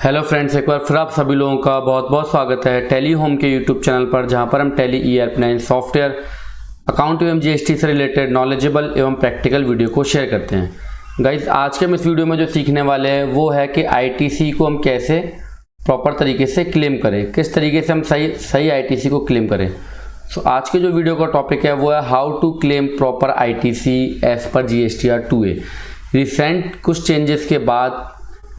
Hello friends, एक बार फिर आप सभी लोगों का बहुत बहुत स्वागत है टैली होम के यूट्यूब चैनल पर, जहां पर हम टैली ERP9 सॉफ्टवेयर अकाउंट एवं GST से रिलेटेड नॉलेजेबल एवं प्रैक्टिकल वीडियो को शेयर करते हैं। गाइज, आज के हम इस वीडियो में जो सीखने वाले हैं वो है कि ITC को हम कैसे प्रॉपर तरीके से क्लेम करें, किस तरीके से हम सही ITC को क्लेम करें। आज के जो वीडियो का टॉपिक है वो है how to claim proper ITC as per GSTR 2A। Recent कुछ चेंजेस के बाद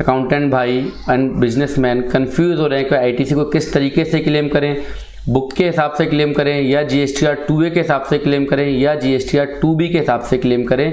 अकाउंटेंट भाई एंड बिजनेसमैन कंफ्यूज हो रहे हैं कि ITC को किस तरीके से क्लेम करें, बुक के हिसाब से क्लेम करें या GSTR 2A के हिसाब से क्लेम करें या GSTR 2B के हिसाब से क्लेम करें,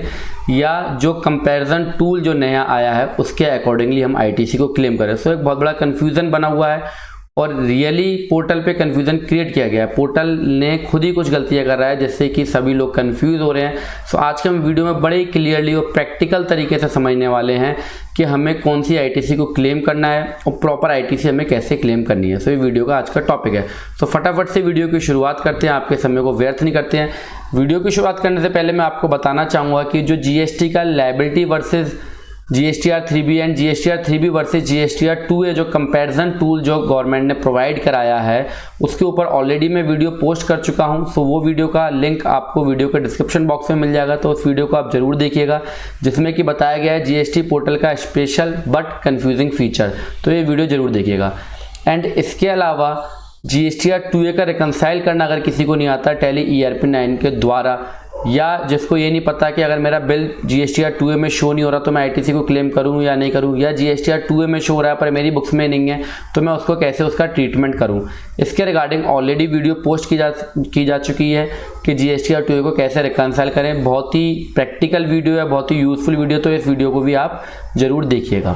या जो कंपैरिजन टूल जो नया आया है उसके अकॉर्डिंगली हम ITC को क्लेम करें। एक बहुत बड़ा कन्फ्यूज़न बना हुआ है और रियली पोर्टल पे कन्फ्यूज़न क्रिएट किया गया है। पोर्टल ने खुद ही कुछ गलतियां कर रहा है जिससे कि सभी लोग कंफ्यूज हो रहे हैं। आज के हम वीडियो में बड़े क्लियरली और प्रैक्टिकल तरीके से समझने वाले हैं कि हमें कौन सी ITC को क्लेम करना है और प्रॉपर ITC हमें कैसे क्लेम करनी है। ये वीडियो का आज का टॉपिक है। फटाफट से वीडियो की शुरुआत करते हैं, आपके समय को व्यर्थ नहीं करते हैं। वीडियो की शुरुआत करने से पहले मैं आपको बताना चाहूँगा कि जो GST का liability versus GSTR 3B and GSTR 3B versus GSTR 2A जो कंपैरिजन टूल जो गवर्नमेंट ने प्रोवाइड कराया है उसके ऊपर ऑलरेडी मैं वीडियो पोस्ट कर चुका हूं। वो वीडियो का लिंक आपको वीडियो के डिस्क्रिप्शन बॉक्स में मिल जाएगा, तो उस वीडियो को आप जरूर देखिएगा, जिसमें कि बताया गया है GST पोर्टल का स्पेशल बट कंफ्यूजिंग फीचर। तो ये वीडियो जरूर देखिएगा। एंड इसके अलावा GSTR 2A का रिकंसाइल करना अगर किसी को नहीं आता टैली ERP9 के द्वारा, या जिसको ये नहीं पता कि अगर मेरा बिल GSTR 2A में शो नहीं हो रहा तो मैं ITC को क्लेम करूं या नहीं करूं, या GSTR 2A में शो हो रहा है पर मेरी बुक्स में नहीं है तो मैं उसको कैसे उसका ट्रीटमेंट करूं, इसके रिगार्डिंग ऑलरेडी वीडियो पोस्ट की जा चुकी है कि GSTR 2A को कैसे रिकंसाइल करें। बहुत ही प्रैक्टिकल वीडियो है, बहुत ही यूजफुल वीडियो, तो इस वीडियो को भी आप ज़रूर देखिएगा।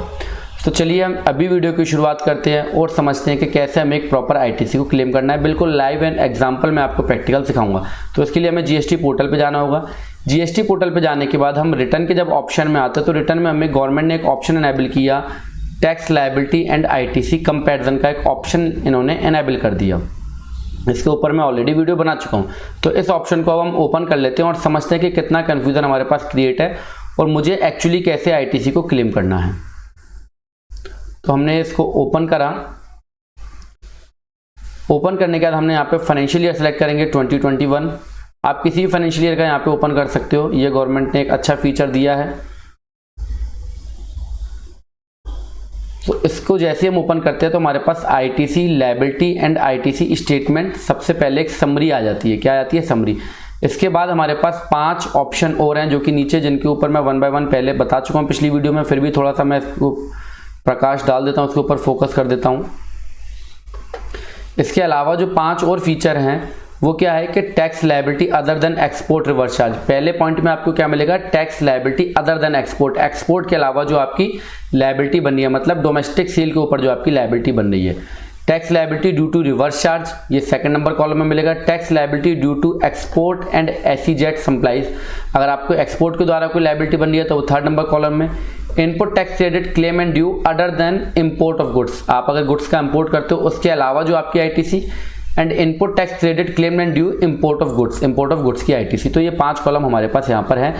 तो चलिए हम अभी वीडियो की शुरुआत करते हैं और समझते हैं कि कैसे हमें एक प्रॉपर ITC को क्लेम करना है। बिल्कुल लाइव एंड एग्जांपल मैं आपको प्रैक्टिकल सिखाऊंगा। तो इसके लिए हमें GST पोर्टल पे जाना होगा। GST पोर्टल पे जाने के बाद हम रिटर्न के जब ऑप्शन में आते हैं तो रिटर्न में हमें गवर्नमेंट ने एक ऑप्शन इनेबल किया, tax liability and ITC comparison का एक ऑप्शन इन्होंने इनेबल कर दिया। इसके ऊपर मैं ऑलरेडी वीडियो बना चुका हूँ। तो इस ऑप्शन को अब हम ओपन कर लेते हैं और समझते हैं कि कितना कन्फ्यूजन हमारे पास क्रिएट है और मुझे एक्चुअली कैसे ITC को क्लेम करना है। तो हमने इसको ओपन करा। ओपन करने के बाद हमने यहाँ पे फाइनेंशियल ईयर सेलेक्ट करेंगे 2021। आप किसी भी फाइनेंशियल ईयर का यहाँ पे ओपन कर सकते हो, ये गवर्नमेंट ने एक अच्छा फीचर दिया है। तो इसको जैसे हम ओपन करते हैं तो हमारे पास ITC liability and ITC statement सबसे पहले एक समरी आ जाती है। क्या आ जाती है? समरी। इसके बाद हमारे पास 5 ऑप्शन और हैं जो कि नीचे, जिनके ऊपर मैं 1 बाय 1 पहले बता चुका हूँ पिछली वीडियो में, फिर भी थोड़ा सा मैं इसको प्रकाश डाल देता हूं, उसके ऊपर फोकस कर देता हूं। इसके अलावा जो 5 और फीचर हैं वो क्या है कि tax liability other than export reverse charge. पहले पॉइंट में आपको क्या मिलेगा? Tax liability other than export. Export के अलावा जो आपकी लायबिलिटी बन रही है, मतलब डोमेस्टिक सेल के ऊपर जो आपकी लायबिलिटी बन रही है। Tax liability due to reverse charge, ये सेकंड नंबर कॉलम में मिलेगा। Tax liability due to export and SEZ supplies, अगर आपको एक्सपोर्ट के द्वारा कोई लायबिलिटी बन रही है तो वो थर्ड नंबर कॉलम में। Input tax credit claim and due other than import of goods, आप अगर गुड्स का इंपोर्ट करते हो उसके अलावा जो आपकी ITC। And input tax credit claim and due import of goods की ITC। तो ये 5 कॉलम हमारे पास यहाँ पर है।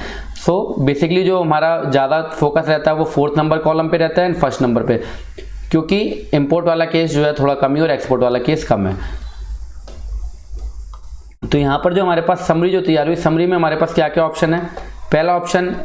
बेसिकली जो हमारा ज़्यादा फोकस रहता है वो 4th नंबर कॉलम पे रहता है एंड 1st नंबर पे, क्योंकि इंपोर्ट वाला केस जो है थोड़ा कम है और एक्सपोर्ट वाला केस कम है। तो यहाँ पर जो हमारे पास समरी जो तैयार हुई, समरी में हमारे पास क्या क्या ऑप्शन है? पहला option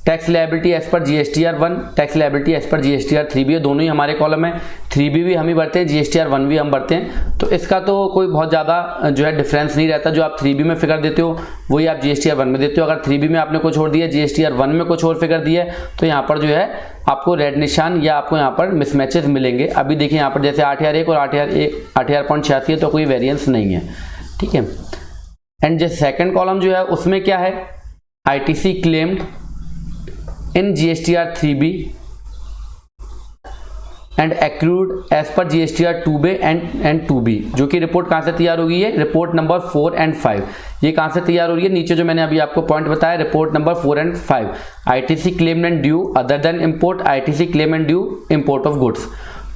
tax liability as per GSTR 1, tax liability as per GSTR 3B, दोनों ही हमारे कॉलम है। 3B भी हम ही भरते हैं, GSTR 1 भी हम भरते हैं। तो इसका तो कोई बहुत ज़्यादा जो है डिफरेंस नहीं रहता। जो आप 3B में फिगर देते हो वही आप GSTR 1 में देते हो। अगर 3B में आपने कुछ और दिया, GSTR 1 में कुछ और फिगर दिया तो यहाँ पर जो है आपको रेड निशान या आपको यहाँ पर मिसमैचेस मिलेंगे। अभी देखिए यहाँ पर जैसे 8001 और 8086 है तो कोई वेरियंस नहीं है, ठीक है। एंड जो सेकेंड कॉलम जो है उसमें क्या है? ITC claimed in GSTR 3B and accrued as per GSTR 2B and 2B, जो कि रिपोर्ट कहाँ से तैयार होगी? है रिपोर्ट नंबर 4 एंड 5। ये कहाँ से तैयार हो रही है? नीचे जो मैंने अभी आपको पॉइंट बताया, report number 4 and 5। ITC claim and due other than import, ITC claim and due import of goods.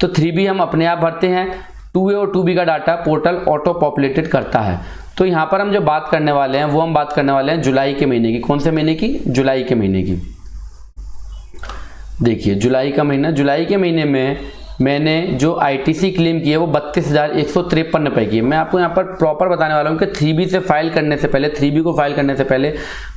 तो 3B हम अपने आप भरते हैं, 2A और 2B का डाटा पोर्टल ऑटो पॉपुलेटेड करता है। तो यहाँ पर हम जो बात करने वाले हैं वो हम बात करने वाले हैं जुलाई के महीने की। कौन से महीने की? जुलाई के महीने की। देखिए जुलाई का महीना, जुलाई के महीने में मैंने जो आईटीसी क्लेम की है वो 32,153 रुपये की है। मैं आपको यहाँ पर प्रॉपर बताने वाला हूँ कि 3B से फाइल करने से पहले, 3B को फाइल करने से पहले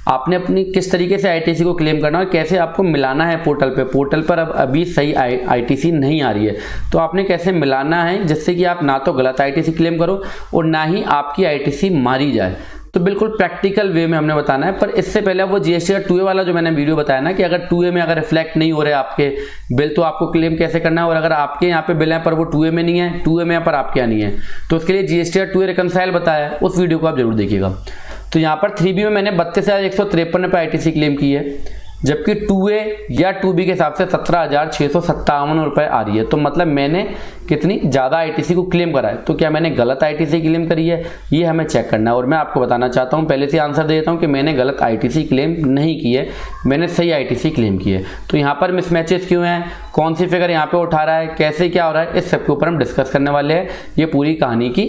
आपने अपनी किस तरीके से आईटीसी को क्लेम करना है और कैसे आपको मिलाना है पोर्टल पे। पोर्टल पर अब अभी सही आईटीसी नहीं आ रही है, तो आपने कैसे मिलाना है जिससे कि आप ना तो गलत आईटीसी क्लेम करो और ना ही आपकी आईटीसी मारी जाए। तो बिल्कुल प्रैक्टिकल वे में हमने बताना है। पर इससे पहले वो जीएसटी का 2A वाला जो मैंने वीडियो बताया ना कि अगर 2A में अगर रिफ्लेक्ट नहीं हो रहे आपके बिल तो आपको क्लेम कैसे करना है, और अगर आपके यहाँ पे बिल है पर वो 2A में नहीं है, 2A में है पर आपके यहाँ नहीं है, तो उसके लिए जीएसटी का 2A रिकनसाइल बताया है, उस वीडियो को आप जरूर देखिएगा। तो यहाँ पर 3B में मैंने 32,153 रुपये आईटीसी क्लेम की है, जबकि 2A या 2B के हिसाब से 17,657 रुपये आ रही है। तो मतलब मैंने कितनी ज़्यादा आईटीसी को क्लेम करा है। तो क्या मैंने गलत आईटीसी क्लेम करी है, ये हमें चेक करना है। और मैं आपको बताना चाहता हूँ, पहले से आंसर दे देता हूँ कि मैंने गलत आईटीसी क्लेम नहीं की है, मैंने सही आईटीसी क्लेम की है। तो यहाँ पर मिसमैचेस क्यों हैं, कौन सी फिगर यहाँ पे उठा रहा है, कैसे क्या हो रहा है, इस सब के ऊपर हम डिस्कस करने वाले हैं। ये पूरी कहानी की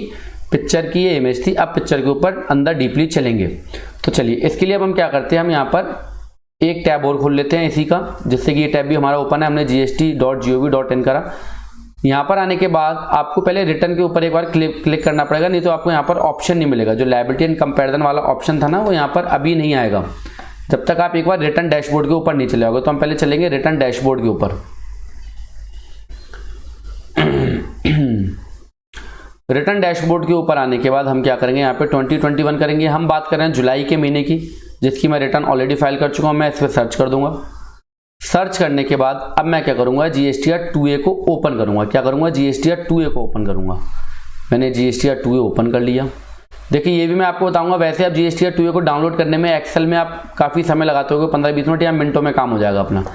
पिक्चर की ये इमेज थी, अब पिक्चर के ऊपर अंदर डीपली चलेंगे। तो चलिए इसके लिए अब हम क्या करते हैं, हम यहाँ पर एक टैब और खोल लेते हैं इसी का, जिससे कि ये टैब भी हमारा ओपन है। हमने gst.gov.in करा। यहाँ पर आने के बाद आपको पहले रिटर्न के ऊपर एक बार क्लिक करना पड़ेगा, नहीं तो आपको यहाँ पर ऑप्शन नहीं मिलेगा। जो लायबिलिटी एंड कंपैरिजन वाला ऑप्शन था ना, वो यहाँ पर अभी नहीं आएगा जब तक आप एक बार रिटर्न डैशबोर्ड के ऊपर नहीं चले जाओगे। तो हम पहले चलेंगे रिटर्न डैशबोर्ड के ऊपर। रिटर्न डैशबोर्ड के ऊपर आने के बाद हम क्या करेंगे, यहाँ पे 2021 करेंगे। हम बात कर रहे हैं जुलाई के महीने की, जिसकी मैं रिटर्न ऑलरेडी फाइल कर चुका हूँ। मैं इस पर सर्च कर दूंगा। सर्च करने के बाद अब मैं क्या करूंगा, जीएसटीआर 2A को ओपन करूंगा। क्या करूंगा, जीएसटीआर 2A को ओपन करूंगा। मैंने जीएसटीआर 2A ओपन कर लिया। देखिए ये भी मैं आपको बताऊंगा, वैसे आप जीएसटीआर 2A को डाउनलोड करने में एक्सेल में आप काफ़ी समय लगाते हो, 15-20 मिनट या मिनटों में काम हो जाएगा अपना।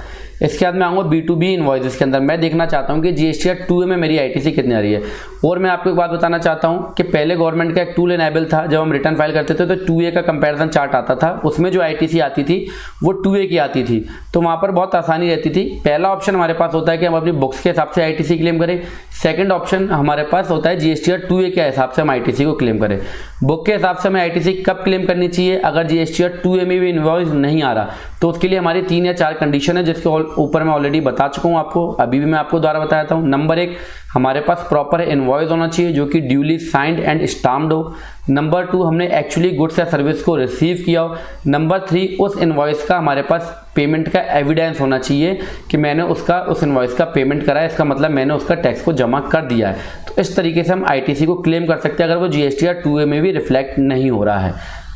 इसके बाद मैं आऊँगा B2B इनवॉइसेस के अंदर। मैं देखना चाहता हूँ कि जीएसटीआर 2A में मेरी आईटीसी कितनी आ रही है। और मैं आपको एक बात बताना चाहता हूँ कि पहले गवर्नमेंट का एक टूल इनेबल था, जब हम रिटर्न फाइल करते थे तो 2A का कंपैरिजन चार्ट आता था, उसमें जो आईटीसी आती थी वो 2A की आती थी। तो वहाँ पर बहुत आसानी रहती थी। पहला ऑप्शन हमारे पास होता है कि हम अपनी बुक्स के हिसाब से आईटीसी क्लेम करें। सेकंड ऑप्शन हमारे पास होता है जीएसटीआर 2A के हिसाब से हम आईटीसी को क्लेम करें। बुक के हिसाब से हमें आईटीसी कब क्लेम करनी चाहिए, अगर जीएसटीआर 2A में भी इनवॉइस नहीं आ रहा, तो उसके लिए हमारी 3 या 4 कंडीशन है, जिसके ऊपर मैं ऑलरेडी बता चुका हूँ आपको। अभी भी मैं आपको दोबारा बताता हूँ। नंबर 1, हमारे पास प्रॉपर इनवॉइस होना चाहिए जो कि ड्यूली साइंड एंड स्टाम्प्ड हो। नंबर 2, हमने एक्चुअली गुड्स या सर्विस को रिसीव किया हो। नंबर 3, उस इनवॉइस का हमारे पास पेमेंट का एविडेंस होना चाहिए कि मैंने उस इनवॉइस का पेमेंट करा है, इसका मतलब मैंने उसका टैक्स को जमा कर दिया है। तो इस तरीके से हम आईटीसी को क्लेम कर सकते हैं अगर वो जीएसटीआर 2A में भी रिफ्लेक्ट नहीं हो रहा है।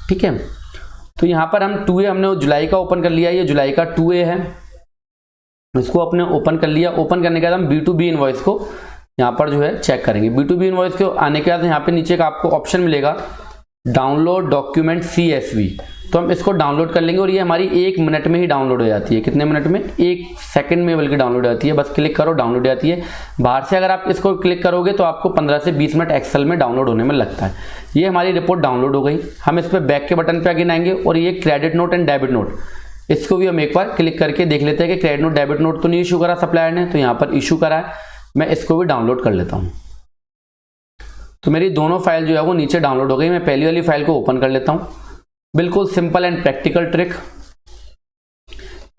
ठीक है, तो यहाँ पर हम 2A हमने जुलाई का ओपन कर लिया, ये जुलाई का 2A है, इसको अपने ओपन कर लिया। ओपन करने के बाद हम B2B इनवॉइस को यहाँ पर जो है चेक करेंगे। B2B इनवॉइस के आने के बाद यहाँ पे नीचे का आपको ऑप्शन मिलेगा डाउनलोड डॉक्यूमेंट CSV, तो हम इसको डाउनलोड कर लेंगे और ये हमारी 1 मिनट में ही डाउनलोड हो जाती है। कितने मिनट में, 1 सेकंड में बल्कि डाउनलोड हो जाती है। बस क्लिक करो, डाउनलोड हो जाती है। बाहर से अगर आप इसको क्लिक करोगे तो आपको 15 से 20 मिनट एक्सेल में डाउनलोड होने में लगता है। ये हमारी रिपोर्ट डाउनलोड हो गई। हम इस पर बैक के बटन पर अगेन आएंगे और ये credit note and debit note, इसको भी हम एक बार क्लिक करके देख लेते हैं कि क्रेडिट नोट डेबिट नोट तो नहीं इशू करा सप्लायर ने, तो यहाँ पर इशू करा है। मैं इसको भी डाउनलोड कर लेता हूँ। तो मेरी दोनों फाइल जो है वो नीचे डाउनलोड हो गई। मैं पहली वाली फाइल को ओपन कर लेता हूँ। बिल्कुल सिंपल एंड प्रैक्टिकल ट्रिक।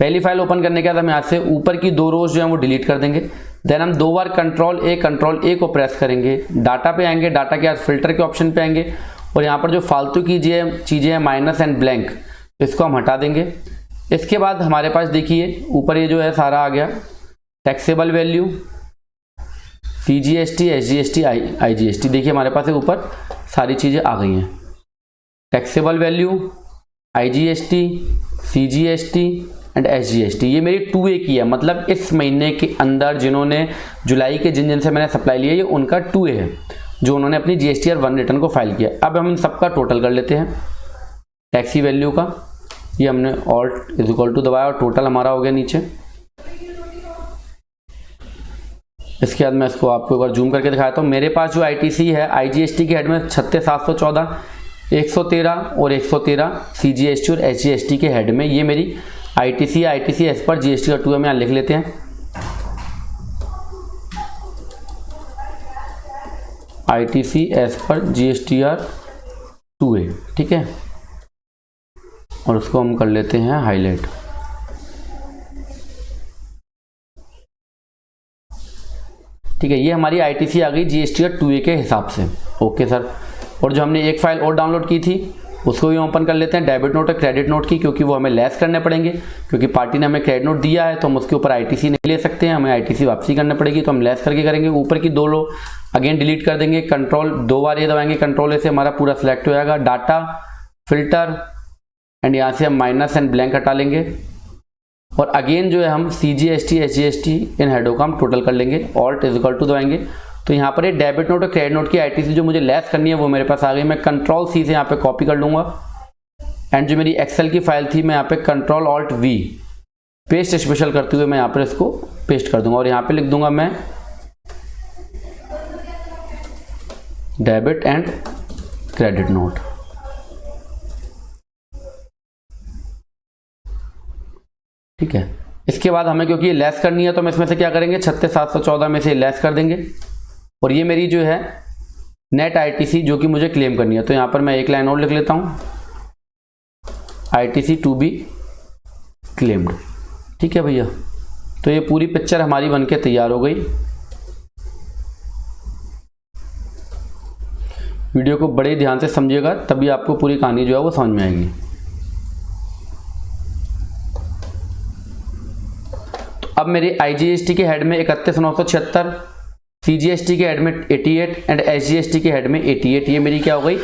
पहली फाइल ओपन करने के बाद हम यहाँ से ऊपर की 2 रोज जो है वो डिलीट कर देंगे। देन हम 2 बार कंट्रोल ए को प्रेस करेंगे। डाटा पे आएंगे, डाटा के बाद फिल्टर के ऑप्शन पे आएंगे और यहाँ पर जो फालतू की चीज़ें हैं माइनस एंड ब्लैंक, इसको हम हटा देंगे। इसके बाद हमारे पास देखिए ऊपर ये जो है सारा आ गया, taxable value, CGST, SGST, IGST। देखिए हमारे पास ऊपर सारी चीज़ें आ गई हैं। Taxable value, IGST, CGST and SGST, ये मेरी 2A की है। मतलब इस महीने के अंदर जिन्होंने जुलाई के जिन से मैंने सप्लाई लिया ये उनका 2A है, जो उन्होंने अपनी GSTR 1 रिटर्न को फाइल किया। अब हम इन सबका टोटल कर लेते हैं टैक्सी वैल्यू का। ये हमने ऑल्ट इक्वल टू दबाया और टोटल हमारा हो गया नीचे। इसके बाद मैं इसको आपको एक बार जूम करके दिखाता हूँ। मेरे पास जो आईटीसी है IGST के हेड में 36,714, 113 और 113 CGST और SGST के हेड में ये मेरी आईटीसी एज पर GST का 2A में यहाँ लिख लेते हैं। ITC as per GSTR 2A, ठीक है, और उसको हम कर लेते हैं हाईलाइट। ठीक है, ये हमारी आईटीसी आ गई जीएसटीआर 2A के हिसाब से। ओके सर, और जो हमने एक फाइल और डाउनलोड की थी उसको भी ओपन कर लेते हैं, डेबिट नोट और क्रेडिट नोट की, क्योंकि वो हमें लेस करने पड़ेंगे, क्योंकि पार्टी ने हमें क्रेडिट नोट दिया है तो हम उसके ऊपर आईटीसी नहीं ले सकते हैं, हमें आईटीसी वापसी करनी पड़ेगी, तो हम लेस करके करेंगे। ऊपर की 2 रो अगेन डिलीट कर देंगे, कंट्रोल 2 बार ये दबाएंगे, कंट्रोल ए से हमारा पूरा सिलेक्ट हो जाएगा, डाटा फिल्टर, एंड यहाँ से हम माइनस एंड ब्लैंक हटा लेंगे, और अगेन जो है हम CGST SGST इन हेडों का हम टोटल कर लेंगे, ऑल्ट इज इक्वल टू दबाएंगे। तो यहाँ पर ये डेबिट नोट और क्रेडिट नोट की आईटीसी जो मुझे लेस करनी है वो मेरे पास आ गई। मैं कंट्रोल C से यहाँ पे कॉपी कर लूँगा, एंड जो मेरी एक्सेल की फाइल थी मैं यहाँ पे control alt V paste special करते हुए मैं यहाँ पर इसको पेस्ट कर दूंगा, और यहाँ पे लिख दूंगा मैं डेबिट एंड क्रेडिट नोट। ठीक है, इसके बाद हमें क्योंकि ये लेस करनी है तो हम इसमें से क्या करेंगे, 36,714 में से लेस कर देंगे, और ये मेरी जो है नेट आईटीसी जो कि मुझे क्लेम करनी है। तो यहाँ पर मैं एक लाइन और लिख लेता हूँ, आईटीसी टू बी क्लेम्ड। ठीक है भैया, तो ये पूरी पिक्चर हमारी बनके तैयार हो गई। वीडियो को बड़े ध्यान से समझिएगा, तभी आपको पूरी कहानी जो है वो समझ में आएगी। अब मेरे IGST के हेड में 31,976, CGST के हेड में 88 एंड SGST के हेड में 88, ये मेरी क्या हो गई,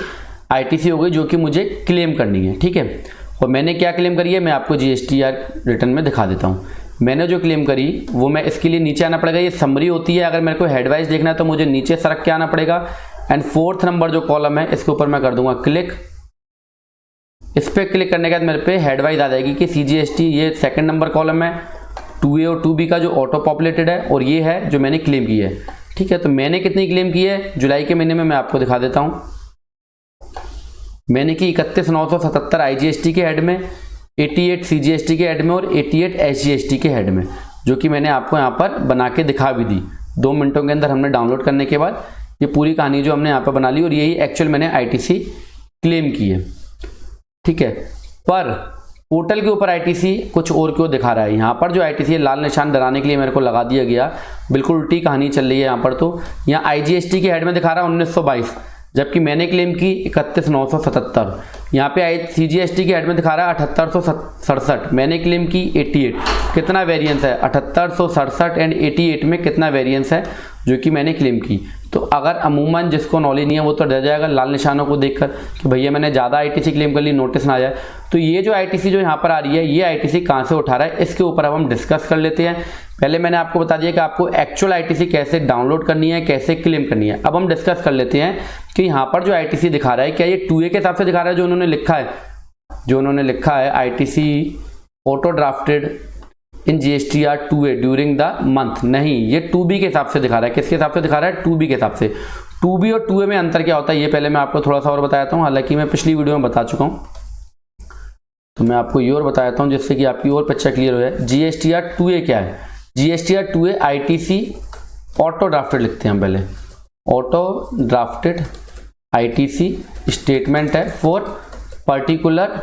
आईटीसी हो गई जो कि मुझे क्लेम करनी है। ठीक है, और मैंने क्या क्लेम करी है मैं आपको GSTR रिटर्न में दिखा देता हूँ। मैंने जो क्लेम करी वो मैं इसके लिए नीचे आना पड़ेगा, ये समरी होती है, अगर मेरे को हेड वाइज देखना है तो मुझे नीचे सरक के आना पड़ेगा, एंड 4th नंबर जो कॉलम है इसके ऊपर मैं कर दूंगा क्लिक। इस पर क्लिक करने के बाद मेरे पे हेड वाइज आ जाएगी कि CGST ये 2nd नंबर कॉलम है, 2A और 2B का जो ऑटो पॉपुलेटेड है, और ये है जो मैंने क्लेम की है। ठीक है, तो मैंने कितनी क्लेम की है जुलाई के महीने में मैं आपको दिखा देता हूँ। मैंने की 31,977 IGST के हेड में, 88 CGST के हेड में और 88 SGST के हेड में, जो कि मैंने आपको यहाँ पर बना के दिखा भी दी। 2 मिनटों के अंदर हमने डाउनलोड करने के बाद ये पूरी कहानी जो हमने यहाँ पर बना ली, और यही एक्चुअल मैंने आईटीसी क्लेम की है। ठीक है, पर पोर्टल के ऊपर आईटीसी कुछ और क्यों दिखा रहा है। यहाँ पर जो आईटीसी है लाल निशान डराने के लिए मेरे को लगा दिया गया, बिल्कुल उल्टी कहानी चल रही है यहाँ पर। तो यहाँ IGST के हेड में दिखा रहा है 1922, जबकि मैंने क्लेम की 31,977। यहाँ पे CGST के हेड में दिखा रहा है 7867, मैंने क्लेम की 88। कितना वेरिएंस है 7867 एंड 88 में कितना वेरिएंस है जो कि मैंने क्लेम की। तो अगर अमूमन जिसको नॉलेज नहीं है वो तो डर जाएगा लाल निशानों को देखकर कि भैया मैंने ज़्यादा आईटीसी क्लेम कर ली, नोटिस ना आ जाए। तो ये जो आईटीसी जो यहाँ पर आ रही है ये आईटीसी कहाँ से उठा रहा है इसके ऊपर अब हम डिस्कस कर लेते हैं। पहले मैंने आपको बता दिया कि आपको एक्चुअल आईटीसी कैसे डाउनलोड करनी है, कैसे क्लेम करनी है। अब हम डिस्कस कर लेते हैं कि यहाँ पर जो आईटीसी दिखा रहा है क्या ये 2A के हिसाब से दिखा रहा है जो उन्होंने लिखा है, ITC auto drafted in GSTR 2A during the month. नहीं, ये 2B के हिसाब से दिखा रहा है। किसके हिसाब से दिखा रहा है 2B के हिसाब से। 2B और 2A में अंतर क्या होता है ये पहले मैं आपको थोड़ा सा और बताता हूँ, हालांकि मैं पिछली वीडियो में बता चुका हूँ, तो मैं आपको ये और बताता हूँ जिससे कि आपकी और पिक्चर क्लियर हो जाए। GSTR 2A क्या है, GSTR 2A ITC auto drafted लिखते हैं हम पहले, ऑटो ड्राफ्टेड आईटीसी स्टेटमेंट है फॉर पर्टिकुलर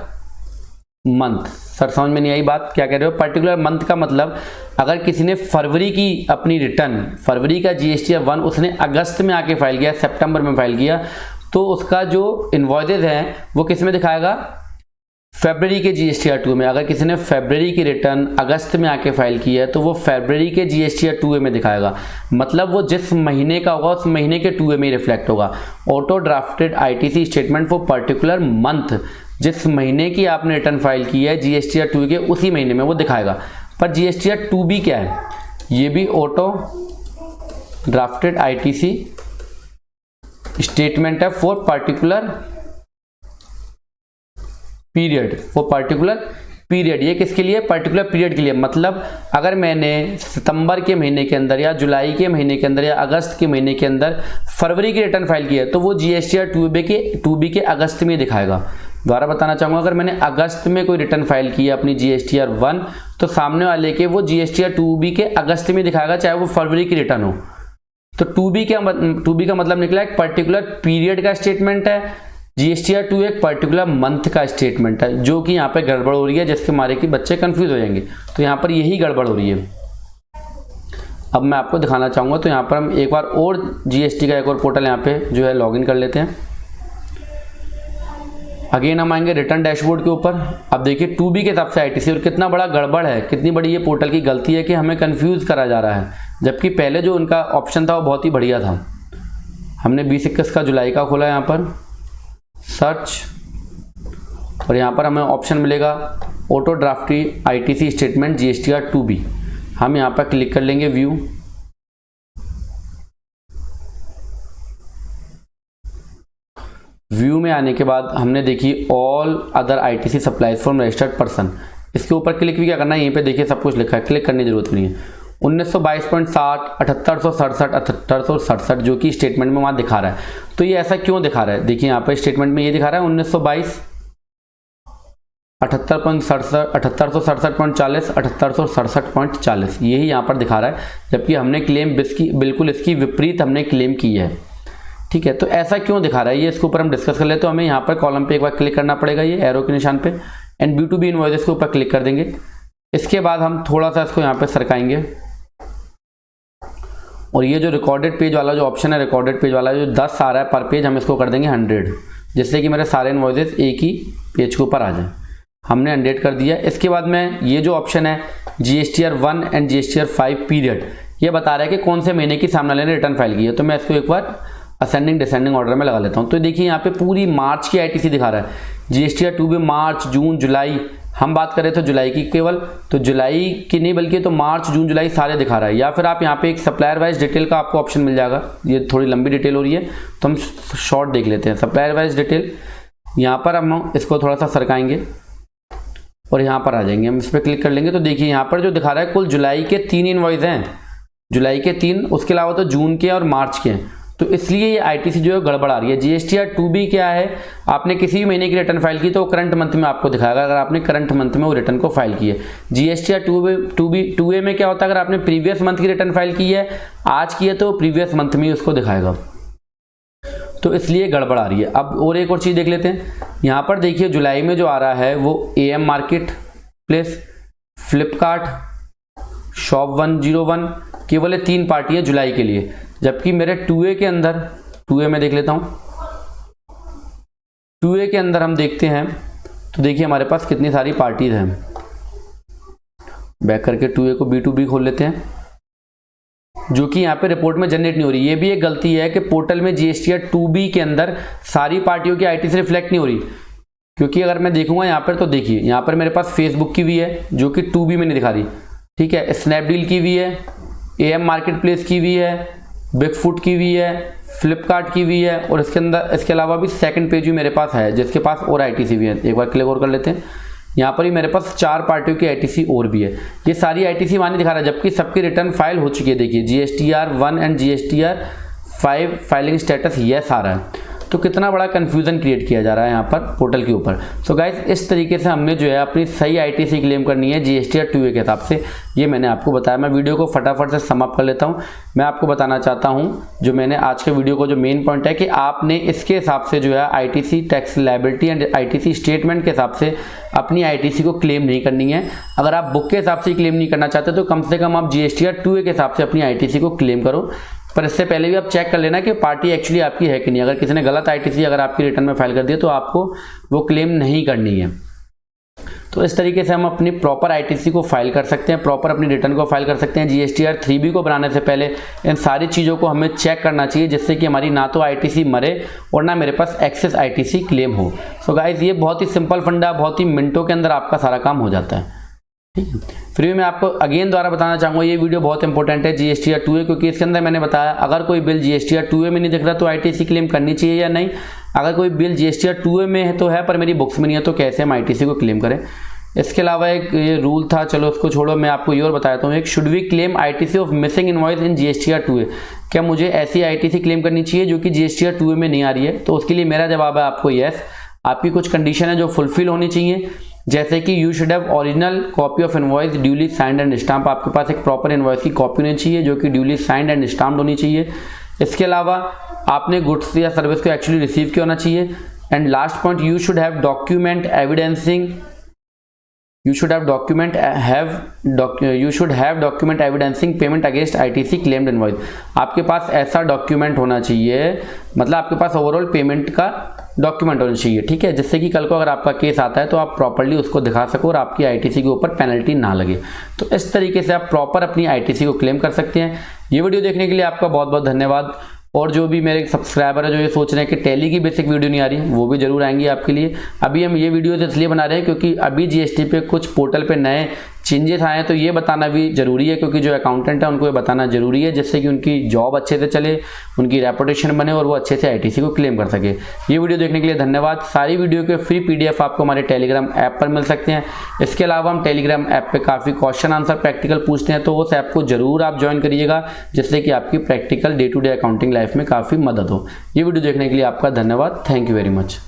मंथ। सर समझ में नहीं आई बात, क्या कह रहे हो। पर्टिकुलर मंथ का मतलब अगर किसी ने फरवरी की अपनी रिटर्न, फरवरी का GSTR 1 उसने अगस्त में आके फाइल किया, सितंबर में फाइल किया, तो उसका जो इनवॉइसेज हैं वो किस में दिखाएगा, फरवरी के GSTR 2 में। अगर किसी ने फरवरी की रिटर्न अगस्त में आके फाइल की है तो वो फरवरी के GSTR 2A में दिखाएगा, मतलब वो जिस महीने का होगा उस महीने के 2A में रिफ्लेक्ट होगा। Auto drafted ITC statement for particular month, जिस महीने की आपने रिटर्न फाइल की है GSTR 2 के उसी महीने में वो दिखाएगा। पर GSTR 2B क्या है, ये भी ऑटो ड्राफ्टेड आईटीसी स्टेटमेंट है for particular period, for particular period. ये किसके लिए, पर्टिकुलर पीरियड के लिए। मतलब अगर मैंने सितंबर के महीने के अंदर या जुलाई के महीने के अंदर या अगस्त के महीने के अंदर फरवरी की रिटर्न फाइल की है तो वो GSTR 2B के अगस्त में दिखाएगा। दोबारा बताना चाहूँगा, अगर मैंने अगस्त में कोई रिटर्न फाइल की है अपनी GSTR 1 तो सामने वाले के वो GSTR 2B के अगस्त में दिखाएगा, चाहे वो फरवरी की रिटर्न हो। तो 2B का मतलब निकला एक पर्टिकुलर पीरियड का स्टेटमेंट है, GSTR 2 एक पर्टिकुलर मंथ का स्टेटमेंट है, जो कि यहाँ पे गड़बड़ हो रही है जिसके मारे कि बच्चे कंफ्यूज हो जाएंगे। तो यहाँ पर यही गड़बड़ हो रही है। अब मैं आपको दिखाना चाहूँगा, तो यहाँ पर हम एक बार और जीएसटी का एक और पोर्टल यहाँ पे जो है लॉगिन कर लेते हैं। अगेन हम आएंगे रिटर्न डैशबोर्ड के ऊपर। अब देखिए 2B के हिसाब से आईटीसी, और कितना बड़ा गड़बड़ है, कितनी बड़ी ये पोर्टल की गलती है कि हमें कंफ्यूज करा जा रहा है, जबकि पहले जो उनका ऑप्शन था वो बहुत ही बढ़िया था। हमने 2021 का जुलाई का खोला यहाँ पर सर्च, और यहाँ पर हमें ऑप्शन मिलेगा auto drafted ITC statement GSTR 2B। हम यहाँ पर क्लिक कर लेंगे व्यू। व्यू में आने के बाद हमने देखी all other ITC supplies from registered person, इसके ऊपर क्लिक भी क्या करना है, यहीं पे देखिए सब कुछ लिखा है, क्लिक करने की जरूरत नहीं है। 1922.60, 7867, 7867 जो कि स्टेटमेंट में वहाँ दिखा रहा है। तो ये ऐसा क्यों दिखा रहा है, देखिए यहाँ पर स्टेटमेंट में ये दिखा रहा है 1922, 78.67, 7867.40, 7867.40, यही यहाँ पर दिखा रहा है, जबकि हमने क्लेम बिल्कुल इसकी विपरीत हमने क्लेम की है। ठीक है, तो ऐसा क्यों दिखा रहा है ये, इसके ऊपर हम डिस्कस कर लेते हैं। तो हमें यहाँ पर कॉलम पे एक बार क्लिक करना पड़ेगा, ये एरो के निशान पे, एंड B2B इनवॉइसेस के ऊपर क्लिक कर देंगे। इसके बाद हम थोड़ा सा इसको यहाँ पे सरकाएंगे, और ये जो रिकॉर्डेड पेज वाला जो ऑप्शन है, रिकॉर्डेड पेज वाला जो 10 आ रहा है पर पेज, हम इसको कर देंगे 100, जिससे कि मेरे सारे इनवॉइसेस एक ही पेज के ऊपर आ जाए। हमने 100 कर दिया। इसके बाद में ये जो ऑप्शन है GSTR 1 एंड GSTR 5 पीरियड, ये बता रहा है कि कौन से महीने की सामने वाले ने रिटर्न फाइल की है। तो मैं इसको एक बार असेंडिंग डिसेंडिंग ऑर्डर में लगा लेता हूँ। तो देखिए यहाँ पे पूरी मार्च की आईटीसी दिखा रहा है। GSTR 2B मार्च, जून, जुलाई, हम बात करें तो जुलाई की केवल, तो जुलाई की नहीं बल्कि तो मार्च, जून, जुलाई सारे दिखा रहा है। या फिर आप यहाँ पे एक सप्लायर वाइज डिटेल का आपको ऑप्शन मिल जाएगा। ये थोड़ी लंबी डिटेल हो रही है तो हम शॉर्ट देख लेते हैं। सप्लायर वाइज डिटेल, यहाँ पर हम इसको थोड़ा सा सरकाएंगे और यहाँ पर आ जाएंगे, हम इस पर क्लिक कर लेंगे। तो देखिए यहाँ पर जो दिखा रहा है कुल जुलाई के 3 इनवॉइस हैं, जुलाई के 3, उसके अलावा तो जून के और मार्च के हैं। तो इसलिए ये आईटीसी जो है गड़बड़ आ रही है। GSTR 2B क्या है, आपने किसी भी महीने की रिटर्न फाइल की तो करंट मंथ में आपको दिखाएगा, अगर आपने करंट मंथ में वो रिटर्न को फाइल की है। GSTR 2A में क्या होता है, अगर आपने प्रीवियस मंथ की रिटर्न फाइल की है, आज की है, तो प्रीवियस मंथ में उसको दिखाएगा। तो इसलिए गड़बड़ आ रही है। अब और एक और चीज़ देख लेते हैं। यहाँ पर देखिए जुलाई में जो आ रहा है वो AM market place, Flipkart, shop 101, केवल 3 पार्टी है जुलाई के लिए। जबकि मेरे 2A के अंदर, 2A में देख लेता हूँ, 2A के अंदर हम देखते हैं तो देखिए हमारे पास कितनी सारी पार्टीज हैं। बैक करके 2A को B2B खोल लेते हैं, जो कि यहाँ पे रिपोर्ट में जनरेट नहीं हो रही। ये भी एक गलती है कि पोर्टल में GSTR 2B के अंदर सारी पार्टियों की आईटीसी रिफ्लेक्ट नहीं हो रही, क्योंकि अगर मैं देखूंगा यहाँ पर तो देखिए यहाँ पर मेरे पास फेसबुक की भी है जो कि 2B में नहीं दिखा रही। ठीक है, स्नैपडील की भी है, AM मार्केट प्लेस की भी है, बिगफुट की भी है, फ्लिपकार्ट की भी है, और इसके अंदर इसके अलावा भी सेकंड पेज भी मेरे पास है जिसके पास और आईटीसी भी है। एक बार क्लिक और कर लेते हैं। यहाँ पर ही मेरे पास 4 पार्टियों की आईटीसी और भी है। ये सारी आईटीसी वहाँ नहीं दिखा रहा है, जबकि सबकी रिटर्न फाइल हो चुकी है। देखिए GSTR 1 and GSTR 5 filing status yes आ रहा है। तो कितना बड़ा कंफ्यूजन क्रिएट किया जा रहा है यहाँ पर पोर्टल के ऊपर। सो गाइस, इस तरीके से हमने जो है अपनी सही आईटीसी क्लेम करनी है GSTR 2A के हिसाब से, ये मैंने आपको बताया। मैं वीडियो को फटाफट से समअप कर लेता हूँ। मैं आपको बताना चाहता हूँ, जो मैंने आज के वीडियो को जो मेन पॉइंट है कि आपने इसके हिसाब से जो है ITC tax liability and ITC statement के हिसाब से अपनी आईटीसी को क्लेम नहीं करनी है। अगर आप बुक के हिसाब से क्लेम नहीं करना चाहते तो कम से कम आप GSTR 2A के हिसाब से अपनी आईटीसी को क्लेम करो। पर इससे पहले भी आप चेक कर लेना कि पार्टी एक्चुअली आपकी है कि नहीं। अगर किसी ने गलत आईटीसी अगर आपकी रिटर्न में फाइल कर दिया तो आपको वो क्लेम नहीं करनी है। तो इस तरीके से हम अपनी प्रॉपर आईटीसी को फाइल कर सकते हैं, प्रॉपर अपनी रिटर्न को फाइल कर सकते हैं। GSTR 3B को बनाने से पहले इन सारी चीज़ों को हमें चेक करना चाहिए, जिससे कि हमारी ना तो आईटीसी मरे और ना मेरे पास एक्सेस आईटीसी क्लेम हो। सो गाइज, ये बहुत ही सिंपल फंडा, बहुत ही मिनटों के अंदर आपका सारा काम हो जाता है। ठीक है, फिर भी मैं आपको अगेन दोबारा बताना चाहूँगा, ये वीडियो बहुत इंपॉर्टेंट है GSTR 2A, क्योंकि इसके अंदर मैंने बताया अगर कोई बिल GSTR 2A में नहीं दिख रहा तो आईटीसी क्लेम करनी चाहिए या नहीं। अगर कोई बिल GSTR 2A में है तो है पर मेरी बुक्स में नहीं है तो कैसे हम आईटीसी को क्लेम करें। इसके अलावा एक ये रूल था, चलो उसको छोड़ो, मैं आपको ये और बताता हूँ। एक, should we claim ITC of missing invoice in GSTR 2A, क्या मुझे ऐसी आईटीसी क्लेम करनी चाहिए जो कि GSTR 2A में नहीं आ रही है? तो उसके लिए मेरा जवाब है आपको यस। आपकी कुछ कंडीशन है जो फुलफिल होनी चाहिए, जैसे कि you should have original copy of invoice duly signed and stamp. आपके पास एक प्रॉपर इनवॉइस की कॉपी होनी चाहिए जो कि ड्यूली साइंड एंड स्टाम्प्ड होनी चाहिए। इसके अलावा आपने गुड्स या सर्विस को एक्चुअली रिसीव किया होना चाहिए। And last point, you should have document evidencing you should have document evidencing payment against ITC claimed invoice. आपके पास ऐसा डॉक्यूमेंट होना चाहिए, मतलब आपके पास ओवरऑल पेमेंट का डॉक्यूमेंट होना चाहिए, ठीक है, जिससे कि कल को अगर आपका केस आता है तो आप प्रॉपर्ली उसको दिखा सको और आपकी ITC के ऊपर पेनल्टी ना लगे। तो इस तरीके से आप प्रॉपर अपनी ITC को क्लेम कर सकते हैं। ये वीडियो देखने के लिए आपका बहुत बहुत धन्यवाद। और जो भी मेरे सब्सक्राइबर है जो ये सोच रहे हैं कि टैली की बेसिक वीडियो नहीं आ रही, वो भी जरूर आएंगी आपके लिए। अभी हम ये वीडियो इसलिए बना रहे हैं क्योंकि अभी GST पे कुछ पोर्टल पे नए चेंजेस आए हैं, तो ये बताना भी जरूरी है, क्योंकि जो अकाउंटेंट है उनको ये बताना जरूरी है, जिससे कि उनकी जॉब अच्छे से चले, उनकी रेपुटेशन बने और वो अच्छे से ITC को क्लेम कर सके। ये वीडियो देखने के लिए धन्यवाद। सारी वीडियो के फ्री PDF आपको हमारे टेलीग्राम ऐप पर मिल सकते हैं। इसके अलावा हम टेलीग्राम ऐप पे काफ़ी क्वेश्चन आंसर प्रैक्टिकल पूछते हैं, तो उस ऐप को जरूर आप ज्वाइन करिएगा, जिससे कि आपकी practical day to day accounting life में काफ़ी मदद हो। ये वीडियो देखने के लिए आपका धन्यवाद। Thank you very much.